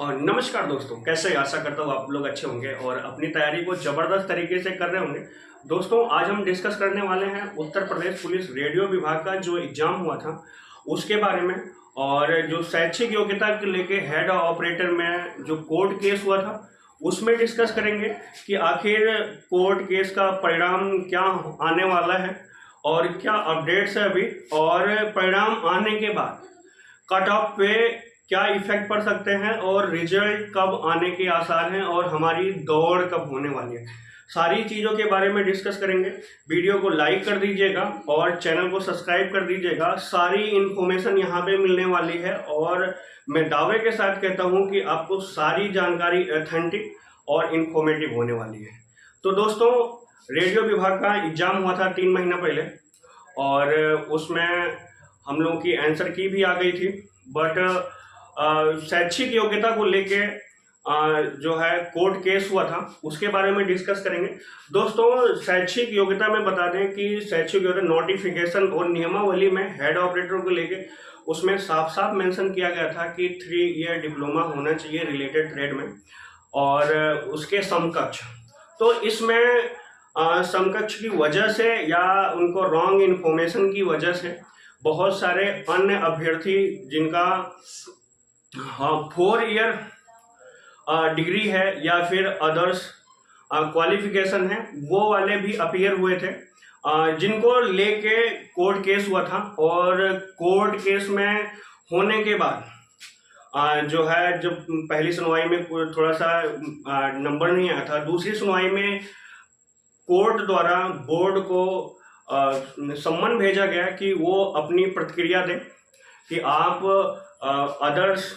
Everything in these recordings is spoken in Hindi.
और नमस्कार दोस्तों, कैसे? आशा करता हूँ आप लोग अच्छे होंगे और अपनी तैयारी को ज़बरदस्त तरीके से कर रहे होंगे। दोस्तों, आज हम डिस्कस करने वाले हैं उत्तर प्रदेश पुलिस रेडियो विभाग का जो एग्ज़ाम हुआ था उसके बारे में, और जो शैक्षिक योग्यता को लेके हेड ऑपरेटर में जो कोर्ट केस हुआ था उसमें डिस्कस करेंगे कि आखिर कोर्ट केस का परिणाम क्या आने वाला है और क्या अपडेट्स है अभी, और परिणाम आने के बाद कट ऑफ पे क्या इफेक्ट पड़ सकते हैं और रिजल्ट कब आने के आसार हैं और हमारी दौड़ कब होने वाली है। सारी चीज़ों के बारे में डिस्कस करेंगे। वीडियो को लाइक कर दीजिएगा और चैनल को सब्सक्राइब कर दीजिएगा। सारी इन्फॉर्मेशन यहाँ पे मिलने वाली है और मैं दावे के साथ कहता हूँ कि आपको सारी जानकारी ऑथेंटिक और इन्फॉर्मेटिव होने वाली है। तो दोस्तों, रेडियो विभाग का एग्जाम हुआ था 3 महीना पहले और उसमें हम लोगों की आंसर की भी आ गई थी, बट शैक्षिक योग्यता को लेके जो है कोर्ट केस हुआ था उसके बारे में डिस्कस करेंगे। दोस्तों, शैक्षिक योग्यता में बता दें कि शैक्षिक योग्यता नोटिफिकेशन और नियमावली में हेड ऑपरेटर को लेके उसमें साफ साफ मेंशन किया गया था कि 3 ईयर डिप्लोमा होना चाहिए रिलेटेड ट्रेड में और उसके समकक्ष। तो इसमें समकक्ष की वजह से या उनको रॉन्ग इन्फॉर्मेशन की वजह से बहुत सारे अन्य अभ्यर्थी जिनका 4 ईयर डिग्री है या फिर अदर्स क्वालिफिकेशन है वो वाले भी अपीयर हुए थे, जिनको लेके कोर्ट केस हुआ था। और कोर्ट केस में होने के बाद जो है, जब पहली सुनवाई में थोड़ा सा नंबर नहीं आया था, दूसरी सुनवाई में कोर्ट द्वारा बोर्ड को सम्मन भेजा गया कि वो अपनी प्रतिक्रिया दें कि आप अदर्स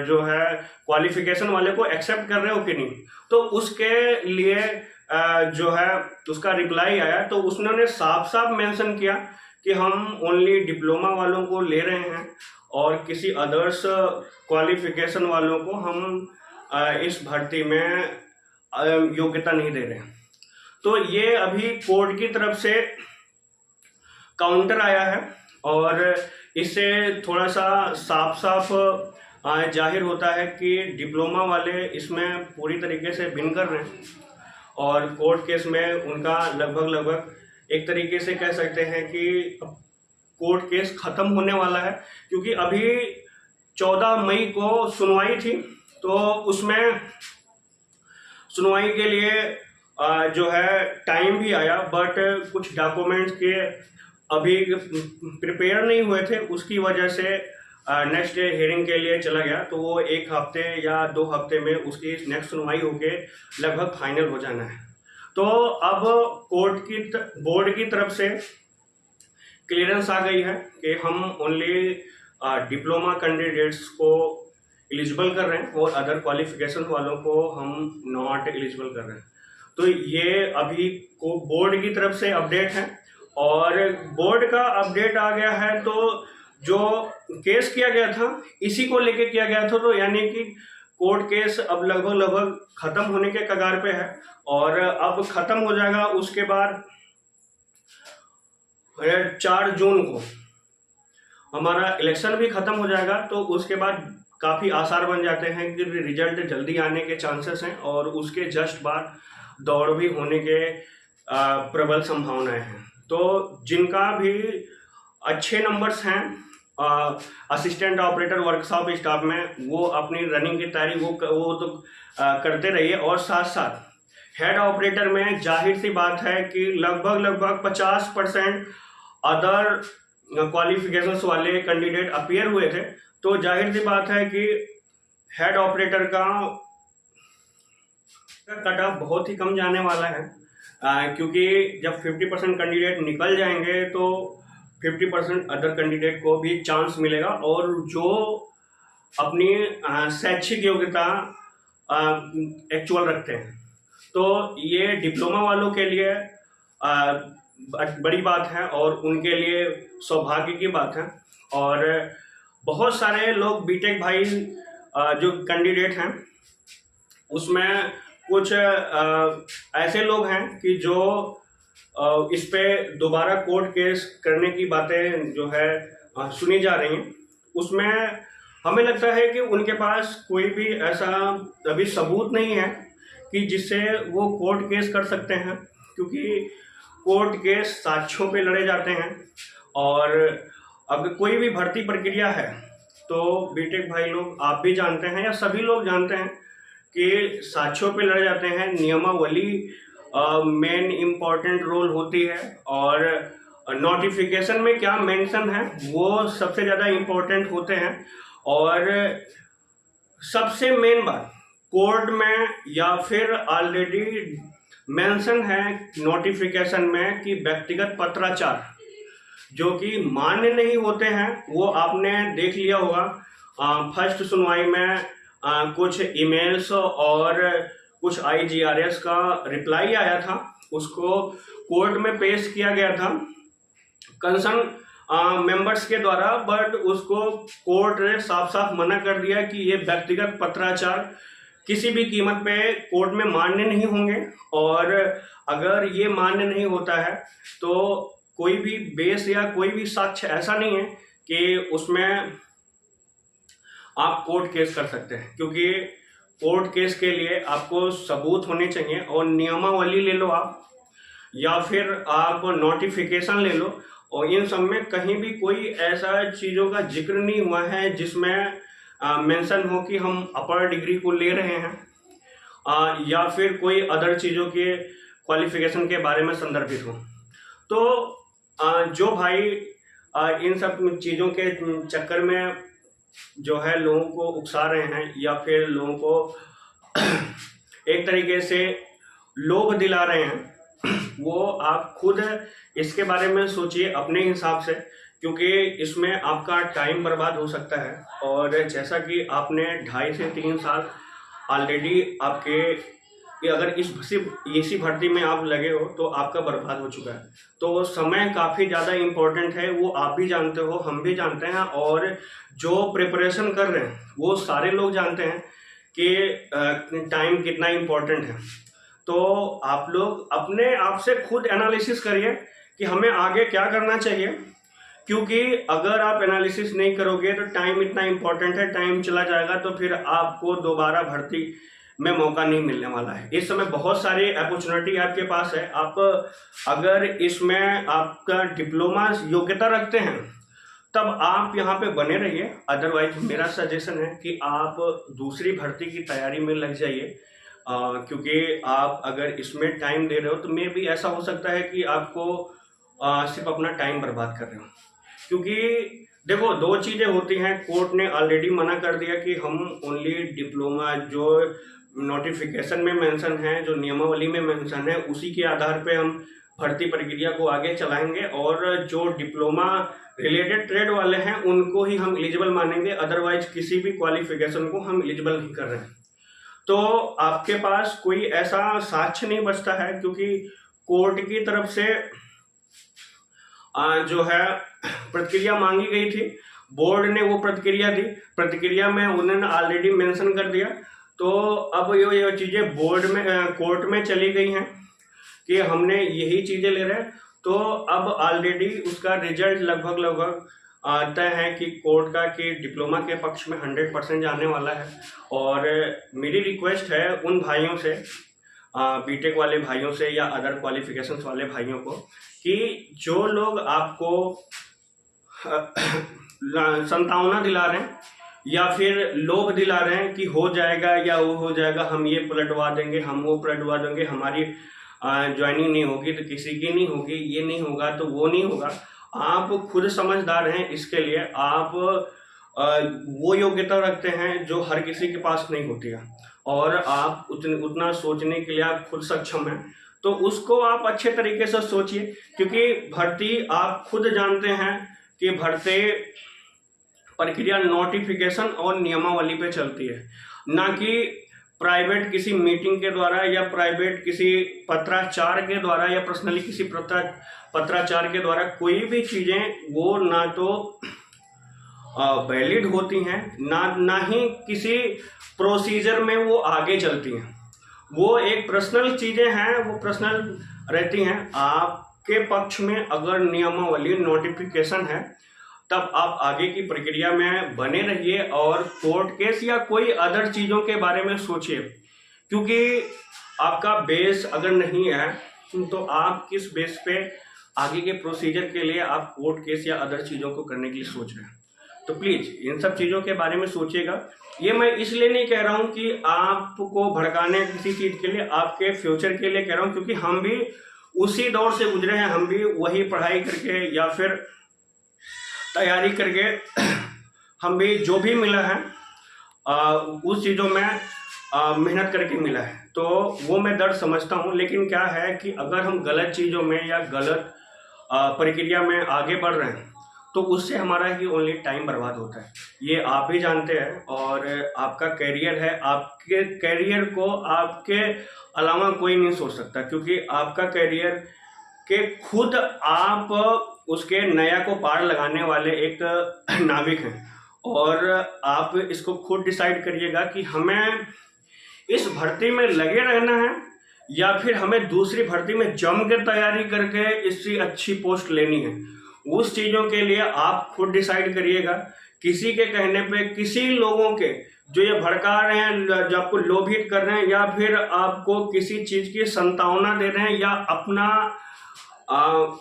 जो है क्वालिफिकेशन वाले को एक्सेप्ट कर रहे हो कि नहीं। तो उसके लिए जो है उसका रिप्लाई आया, तो उसने साफ साफ मेंशन किया कि हम ओनली डिप्लोमा वालों को ले रहे हैं और किसी अदर्स क्वालिफिकेशन वालों को हम इस भर्ती में योग्यता नहीं दे रहे हैं। तो ये अभी कोर्ट की तरफ से काउंटर आया है और इससे थोड़ा सा साफ साफ जाहिर होता है कि डिप्लोमा वाले इसमें पूरी तरीके से विन कर रहे हैं और कोर्ट केस में उनका लगभग एक तरीके से कह सकते हैं कि कोर्ट केस खत्म होने वाला है, क्योंकि अभी 14 मई को सुनवाई थी। तो उसमें सुनवाई के लिए जो है टाइम भी आया, बट कुछ डॉक्यूमेंट्स के अभी प्रिपेयर नहीं हुए थे, उसकी वजह से नेक्स्ट डे हियरिंग के लिए चला गया। तो वो 1 हफ्ते या 2 हफ्ते में उसकी नेक्स्ट सुनवाई होके लगभग फाइनल हो जाना है। तो अब बोर्ड की तरफ से क्लियरेंस आ गई है कि हम ओनली डिप्लोमा कैंडिडेट्स को एलिजिबल कर रहे हैं और अदर क्वालिफिकेशन वालों को हम नॉट एलिजिबल कर रहे हैं। तो ये अभी को बोर्ड की तरफ से अपडेट है और बोर्ड का अपडेट आ गया है। तो जो केस किया गया था इसी को लेके किया गया था, तो यानी कि कोर्ट केस अब लगभग खत्म होने के कगार पे है और अब खत्म हो जाएगा। उसके बाद 4 जून को हमारा इलेक्शन भी खत्म हो जाएगा, तो उसके बाद काफ़ी आसार बन जाते हैं कि रिजल्ट जल्दी आने के चांसेस हैं और उसके जस्ट बाद दौड़ भी होने के प्रबल संभावनाएं हैं। तो जिनका भी अच्छे नंबर्स हैं असिस्टेंट ऑपरेटर वर्कशॉप स्टाफ में, वो अपनी रनिंग की तैयारी वो तो करते रहिए। और साथ साथ हेड ऑपरेटर में जाहिर सी बात है कि लगभग 50% अदर क्वालिफिकेशंस वाले कैंडिडेट अपीयर हुए थे। तो जाहिर सी बात है कि हेड ऑपरेटर का कट ऑफ बहुत ही कम जाने वाला है, क्योंकि जब 50% कैंडिडेट निकल जाएंगे तो 50% अदर कैंडिडेट को भी चांस मिलेगा और जो अपनी शैक्षिक योग्यता एक्चुअल रखते हैं। तो ये डिप्लोमा वालों के लिए बड़ी बात है और उनके लिए सौभाग्य की बात है। और बहुत सारे लोग बीटेक भाई जो कैंडिडेट हैं उसमें कुछ ऐसे लोग हैं कि जो इस पे दोबारा कोर्ट केस करने की बातें जो है सुनी जा रही हैं। उसमें हमें लगता है कि उनके पास कोई भी ऐसा अभी सबूत नहीं है कि जिससे वो कोर्ट केस कर सकते हैं, क्योंकि कोर्ट केस साक्ष्यों पे लड़े जाते हैं। और अगर कोई भी भर्ती प्रक्रिया है तो बीटेक भाई लोग आप भी जानते हैं या सभी लोग जानते हैं कि साक्ष्यों पे लड़े जाते हैं। नियमावली मेन इम्पॉर्टेंट रोल होती है और नोटिफिकेशन में क्या मेंशन है वो सबसे ज़्यादा इम्पोर्टेंट होते हैं। और सबसे मेन बात, कोर्ट में या फिर ऑलरेडी मेंशन है नोटिफिकेशन में कि व्यक्तिगत पत्राचार जो कि मान्य नहीं होते हैं, वो आपने देख लिया होगा। फर्स्ट सुनवाई में कुछ ईमेल्स और कुछ IGRS का रिप्लाई आया था, उसको कोर्ट में पेश किया गया था कंसर्न मेंबर्स के द्वारा, बट उसको कोर्ट ने साफ साफ मना कर दिया कि ये व्यक्तिगत पत्राचार किसी भी कीमत पे कोर्ट में मान्य नहीं होंगे। और अगर ये मान्य नहीं होता है तो कोई भी बेस या कोई भी साक्ष्य ऐसा नहीं है कि उसमें आप कोर्ट केस कर सकते हैं, क्योंकि कोर्ट केस के लिए आपको सबूत होने चाहिए। और नियमावली ले लो आप, या फिर आप नोटिफिकेशन ले लो, और इन सब में कहीं भी कोई ऐसा चीज़ों का जिक्र नहीं हुआ है जिसमें मेंशन हो कि हम अपर डिग्री को ले रहे हैं, या फिर कोई अदर चीज़ों के क्वालिफिकेशन के बारे में संदर्भित हो। तो जो भाई इन सब चीज़ों के चक्कर में जो है लोगों को उकसा रहे हैं या फिर लोगों को एक तरीके से लोभ दिला रहे हैं, वो आप खुद इसके बारे में सोचिए अपने हिसाब से, क्योंकि इसमें आपका टाइम बर्बाद हो सकता है। और जैसा कि आपने 2.5 से 3 साल ऑलरेडी आपके अगर इसी भर्ती में आप लगे हो तो आपका बर्बाद हो चुका है। तो समय काफ़ी ज़्यादा इम्पोर्टेंट है, वो आप भी जानते हो, हम भी जानते हैं, और जो प्रिपरेशन कर रहे हैं वो सारे लोग जानते हैं कि टाइम कितना इम्पोर्टेंट है। तो आप लोग अपने आप से खुद एनालिसिस करिए कि हमें आगे क्या करना चाहिए, क्योंकि अगर आप एनालिसिस नहीं करोगे तो टाइम इतना इम्पोर्टेंट है, टाइम चला जाएगा तो फिर आपको दोबारा भर्ती में मौका नहीं मिलने वाला है। इस समय बहुत सारी अपॉर्चुनिटी आपके पास है। आप अगर इसमें आपका डिप्लोमा योग्यता रखते हैं तब आप यहाँ पे बने रहिए, अदरवाइज मेरा सजेशन है कि आप दूसरी भर्ती की तैयारी में लग जाइए, क्योंकि आप अगर इसमें टाइम दे रहे हो तो मे भी ऐसा हो सकता है कि आपको सिर्फ अपना टाइम बर्बाद कर रहे हो। क्योंकि देखो, 2 चीज़ें होती हैं, कोर्ट ने ऑलरेडी मना कर दिया कि हम ओनली डिप्लोमा जो नोटिफिकेशन में मेंशन है, जो नियमावली में मेंशन है, उसी के आधार पे हम भर्ती प्रक्रिया को आगे चलाएंगे, और जो डिप्लोमा रिलेटेड ट्रेड वाले हैं उनको ही हम एलिजिबल मानेंगे, अदरवाइज किसी भी क्वालिफिकेशन को हम एलिजिबल नहीं कर रहे हैं। तो आपके पास कोई ऐसा साक्ष्य नहीं बचता है, क्योंकि कोर्ट की तरफ से जो है प्रतिक्रिया मांगी गई थी, बोर्ड ने वो प्रतिक्रिया दी, प्रतिक्रिया में उन्होंने ऑलरेडी मेंशन कर दिया। तो अब ये चीज़ें बोर्ड में कोर्ट में चली गई हैं कि हमने यही चीज़ें ले रहे हैं। तो अब ऑलरेडी उसका रिजल्ट लगभग तय है कि कोर्ट का कि डिप्लोमा के पक्ष में 100% जाने वाला है। और मेरी रिक्वेस्ट है उन भाइयों से, बीटेक वाले भाइयों से या अदर क्वालिफिकेशंस वाले भाइयों को, कि जो लोग आपको संतावना दिला रहे हैं या फिर लोभ दिला रहे हैं कि हो जाएगा या वो हो जाएगा, हम ये पलटवा देंगे, हम वो पलटवा देंगे, हमारी ज्वाइनिंग नहीं होगी तो किसी की नहीं होगी, ये नहीं होगा तो वो नहीं होगा, आप खुद समझदार हैं। इसके लिए आप वो योग्यता रखते हैं जो हर किसी के पास नहीं होती है, और आप उतना सोचने के लिए आप खुद सक्षम हैं। तो उसको आप अच्छे तरीके से सोचिए, क्योंकि भर्ती आप खुद जानते हैं कि भर्ती प्रक्रिया नोटिफिकेशन और नियमावली पे चलती है, ना कि प्राइवेट किसी मीटिंग के द्वारा या प्राइवेट किसी पत्राचार के द्वारा या पर्सनली किसी पत्राचार के द्वारा। कोई भी चीज़ें वो ना तो वैलिड होती हैं, ना ही किसी प्रोसीजर में वो आगे चलती हैं। वो एक पर्सनल चीज़ें हैं, वो पर्सनल रहती हैं। आपके पक्ष में अगर नियमावली नोटिफिकेशन है, तब आप आगे की प्रक्रिया में बने रहिए और कोर्ट केस या कोई अदर चीज़ों के बारे में सोचिए, क्योंकि आपका बेस अगर नहीं है तो आप किस बेस पे आगे के प्रोसीजर के लिए आप कोर्ट केस या अदर चीज़ों को करने के लिए सोच रहे हैं। तो प्लीज़ इन सब चीज़ों के बारे में सोचिएगा। ये मैं इसलिए नहीं कह रहा हूँ कि आपको भड़काने किसी चीज़ के लिए, आपके फ्यूचर के लिए कह रहा हूँ, क्योंकि हम भी उसी दौर से गुजरे हैं, हम भी वही पढ़ाई करके या फिर तैयारी करके हम भी जो भी मिला है उस चीज़ों में मेहनत करके मिला है, तो वो मैं दर्द समझता हूँ। लेकिन क्या है कि अगर हम गलत चीज़ों में या गलत प्रक्रिया में आगे बढ़ रहे हैं तो उससे हमारा ही ओनली टाइम बर्बाद होता है, ये आप भी जानते हैं। और आपका कैरियर है, आपके कैरियर को आपके अलावा कोई नहीं सोच सकता, क्योंकि आपका कैरियर के खुद आप उसके नया को पार लगाने वाले एक नाविक हैं, और आप इसको खुद डिसाइड करिएगा कि हमें इस भर्ती में लगे रहना है या फिर हमें दूसरी भर्ती में जम के तैयारी करके इससे अच्छी पोस्ट लेनी है। उस चीज़ों के लिए आप खुद डिसाइड करिएगा। किसी के कहने पे, किसी लोगों के जो ये भड़का रहे हैं, जो आपको लोभित कर रहे हैं या फिर आपको किसी चीज़ की संभावना दे रहे हैं या अपना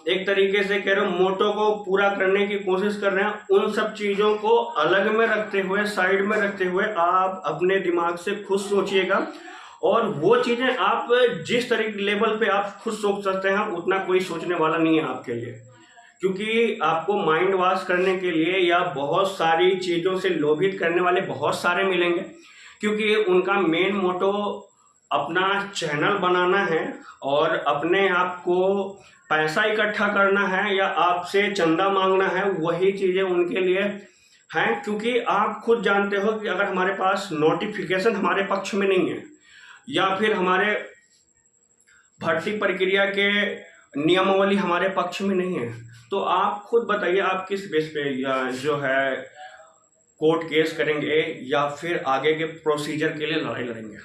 एक तरीके से कह रहे हो मोटो को पूरा करने की कोशिश कर रहे हैं, उन सब चीज़ों को अलग में रखते हुए, साइड में रखते हुए आप अपने दिमाग से खुद सोचिएगा। और वो चीज़ें आप जिस तरीके लेवल पे आप खुद सोच सकते हैं उतना कोई सोचने वाला नहीं है आपके लिए, क्योंकि आपको माइंड वॉश करने के लिए या बहुत सारी चीज़ों से लोभित करने वाले बहुत सारे मिलेंगे, क्योंकि उनका मेन मोटो अपना चैनल बनाना है और अपने आप को पैसा इकट्ठा करना है या आपसे चंदा मांगना है, वही चीज़ें उनके लिए हैं। क्योंकि आप खुद जानते हो कि अगर हमारे पास नोटिफिकेशन हमारे पक्ष में नहीं है या फिर हमारे भर्ती प्रक्रिया के नियमावली हमारे पक्ष में नहीं है, तो आप खुद बताइए आप किस बेस पे जो है कोर्ट केस करेंगे या फिर आगे के प्रोसीजर के लिए लड़ाई लड़ेंगे।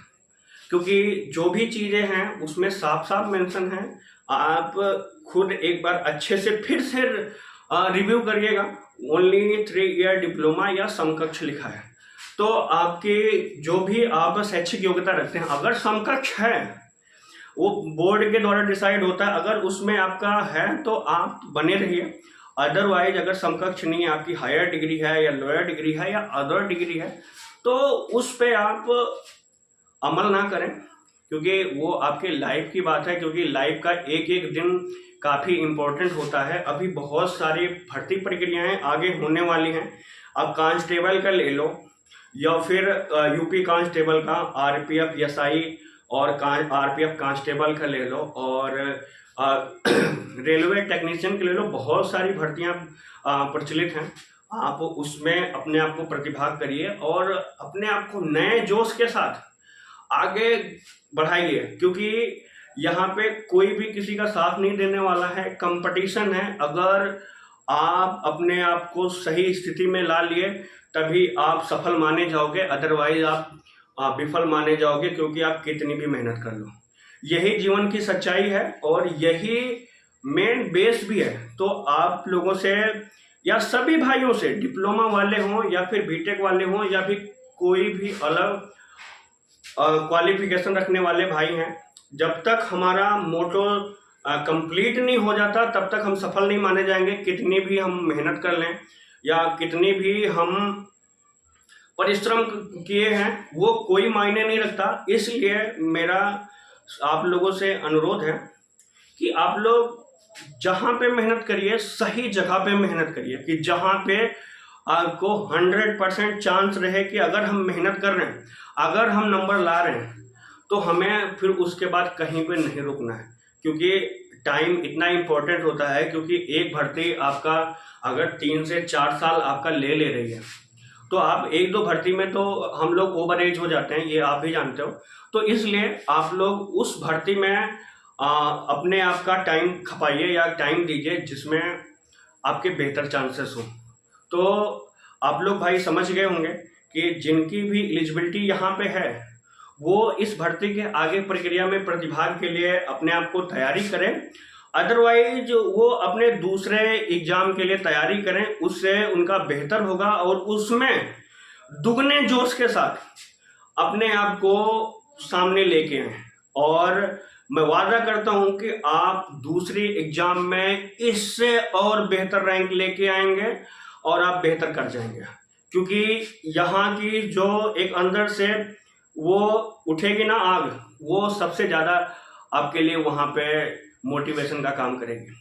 क्योंकि जो भी चीज़ें हैं उसमें साफ साफ मेंशन है, आप खुद एक बार अच्छे से फिर से रिव्यू करिएगा। ओनली 3 ईयर डिप्लोमा या समकक्ष लिखा है, तो आपकी जो भी आप शैक्षिक योग्यता रखते हैं, अगर समकक्ष है वो बोर्ड के द्वारा डिसाइड होता है, अगर उसमें आपका है तो आप बने रहिए। अदरवाइज अगर समकक्ष नहीं है, आपकी हायर डिग्री है या लोअर डिग्री है या अदर डिग्री है, तो उस पे आप अमल ना करें, क्योंकि वो आपके लाइफ की बात है। क्योंकि लाइफ का एक एक दिन काफ़ी इम्पोर्टेंट होता है। अभी बहुत सारी भर्ती प्रक्रियाएं आगे होने वाली हैं। अब कांस्टेबल का ले लो या फिर यूपी कांस्टेबल का, आरपीएफ एसआई और आरपीएफ कांस्टेबल का ले लो, और रेलवे टेक्नीशियन के ले लो। बहुत सारी भर्तियां प्रचलित हैं। आप उसमें अपने आप को प्रतिभाग करिए और अपने आप को नए जोश के साथ आगे बढ़ाइए, क्योंकि यहाँ पे कोई भी किसी का साथ नहीं देने वाला है। कंपटीशन है। अगर आप अपने आप को सही स्थिति में ला लिए तभी आप सफल माने जाओगे, अदरवाइज आप विफल माने जाओगे, क्योंकि आप कितनी भी मेहनत कर लो। यही जीवन की सच्चाई है और यही मेन बेस भी है। तो आप लोगों से या सभी भाइयों से, डिप्लोमा वाले हों या फिर बीटेक वाले हों या फिर कोई भी अलग क्वालिफिकेशन रखने वाले भाई हैं, जब तक हमारा मोटो कंप्लीट नहीं हो जाता तब तक हम सफल नहीं माने जाएंगे। कितनी भी हम मेहनत कर लें या कितनी भी हम परिश्रम किए हैं, वो कोई मायने नहीं रखता। इसलिए मेरा आप लोगों से अनुरोध है कि आप लोग जहाँ पे मेहनत करिए, सही जगह पे मेहनत करिए, कि जहाँ पे आपको 100% चांस रहे कि अगर हम मेहनत कर रहे हैं, अगर हम नंबर ला रहे हैं, तो हमें फिर उसके बाद कहीं पे नहीं रुकना है। क्योंकि टाइम इतना इम्पोर्टेंट होता है, क्योंकि एक भर्ती आपका अगर 3 से 4 साल आपका ले रही है, तो आप 1-2 भर्ती में तो हम लोग ओवर एज हो जाते हैं, ये आप भी जानते हो। तो इसलिए आप लोग उस भर्ती में अपने आप का टाइम खपाइए या टाइम दीजिए जिसमें आपके बेहतर चांसेस हो। तो आप लोग भाई समझ गए होंगे कि जिनकी भी एलिजिबिलिटी यहाँ पे है वो इस भर्ती के आगे प्रक्रिया में प्रतिभाग के लिए अपने आप को तैयारी करें अदरवाइज वो अपने दूसरे एग्जाम के लिए तैयारी करें, उससे उनका बेहतर होगा और उसमें दुगने जोश के साथ अपने आप को सामने लेके आए। और मैं वादा करता हूं कि आप दूसरी एग्जाम में इससे और बेहतर रैंक लेके आएंगे और आप बेहतर कर जाएंगे, क्योंकि यहाँ की जो एक अंदर से वो उठेगी ना आग, वो सबसे ज़्यादा आपके लिए वहाँ पे मोटिवेशन का काम करेगी।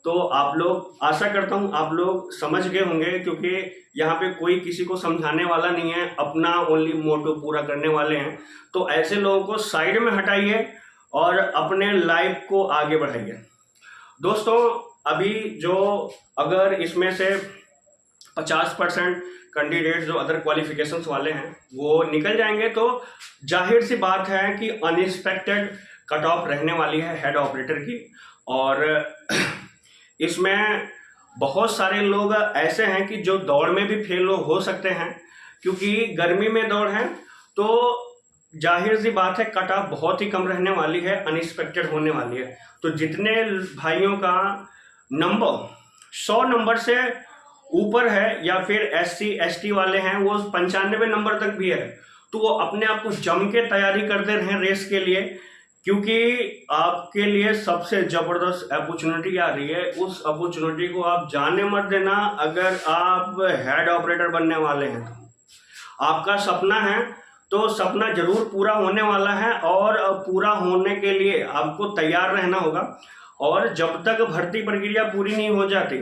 तो आप लोग, आशा करता हूँ आप लोग समझ गए होंगे, क्योंकि यहाँ पे कोई किसी को समझाने वाला नहीं है, अपना ओनली मोटो पूरा करने वाले हैं। तो ऐसे लोगों को साइड में हटाइए और अपने लाइफ को आगे बढ़ाइए। दोस्तों, अभी जो अगर इसमें से 50% कैंडिडेट जो अदर क्वालिफिकेशंस वाले हैं वो निकल जाएंगे, तो जाहिर सी बात है कि अनएक्सपेक्टेड कट ऑफ रहने वाली है हेड ऑपरेटर की। और इसमें बहुत सारे लोग ऐसे हैं कि जो दौड़ में भी फेल हो सकते हैं, क्योंकि गर्मी में दौड़ है तो जाहिर सी बात है कट ऑफ बहुत ही कम रहने वाली है, अनएक्सपेक्टेड होने वाली है। तो जितने भाइयों का नंबर 100 नंबर से ऊपर है या फिर SC ST वाले हैं वो 95 नंबर तक भी है, तो वो अपने आप को जम के तैयारी करते रहें रेस के लिए, क्योंकि आपके लिए सबसे जबरदस्त अपॉर्चुनिटी आ रही है। उस अपॉर्चुनिटी को आप जाने मत देना। अगर आप हेड ऑपरेटर बनने वाले हैं तो आपका सपना है, तो सपना जरूर पूरा होने वाला है, और पूरा होने के लिए आपको तैयार रहना होगा। और जब तक भर्ती प्रक्रिया पूरी नहीं हो जाती,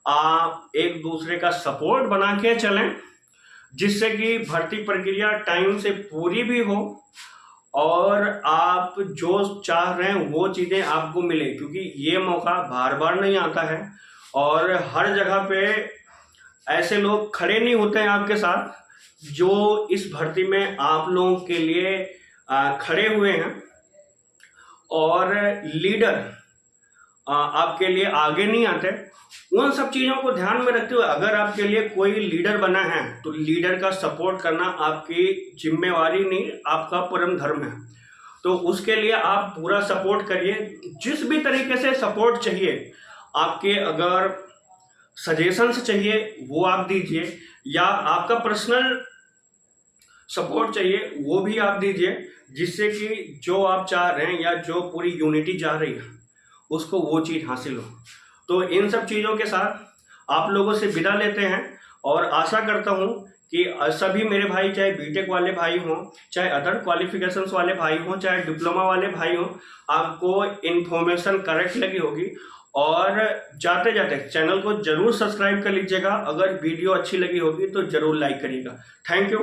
आप एक दूसरे का सपोर्ट बना के चलें, जिससे कि भर्ती प्रक्रिया टाइम से पूरी भी हो और आप जो चाह रहे हैं वो चीजें आपको मिले, क्योंकि ये मौका बार बार नहीं आता है और हर जगह पे ऐसे लोग खड़े नहीं होते हैं आपके साथ जो इस भर्ती में आप लोगों के लिए खड़े हुए हैं। और लीडर आपके लिए आगे नहीं आते। उन सब चीजों को ध्यान में रखते हुए अगर आपके लिए कोई लीडर बना है तो लीडर का सपोर्ट करना आपकी जिम्मेवारी नहीं, आपका परम धर्म है। तो उसके लिए आप पूरा सपोर्ट करिए, जिस भी तरीके से सपोर्ट चाहिए आपके, अगर सजेशंस चाहिए वो आप दीजिए, या आपका पर्सनल सपोर्ट चाहिए वो भी आप दीजिए, जिससे कि जो आप चाह रहे हैं या जो पूरी यूनिटी चाह रही है उसको वो चीज हासिल हो। तो इन सब चीजों के साथ आप लोगों से विदा लेते हैं और आशा करता हूं कि सभी मेरे भाई, चाहे बीटेक वाले भाई हों, चाहे अदर क्वालिफिकेशंस वाले भाई हों, चाहे डिप्लोमा वाले भाई हों, आपको इन्फॉर्मेशन करेक्ट लगी होगी। और जाते जाते चैनल को जरूर सब्सक्राइब कर लीजिएगा। अगर वीडियो अच्छी लगी होगी तो जरूर लाइक करिएगा। Thank you.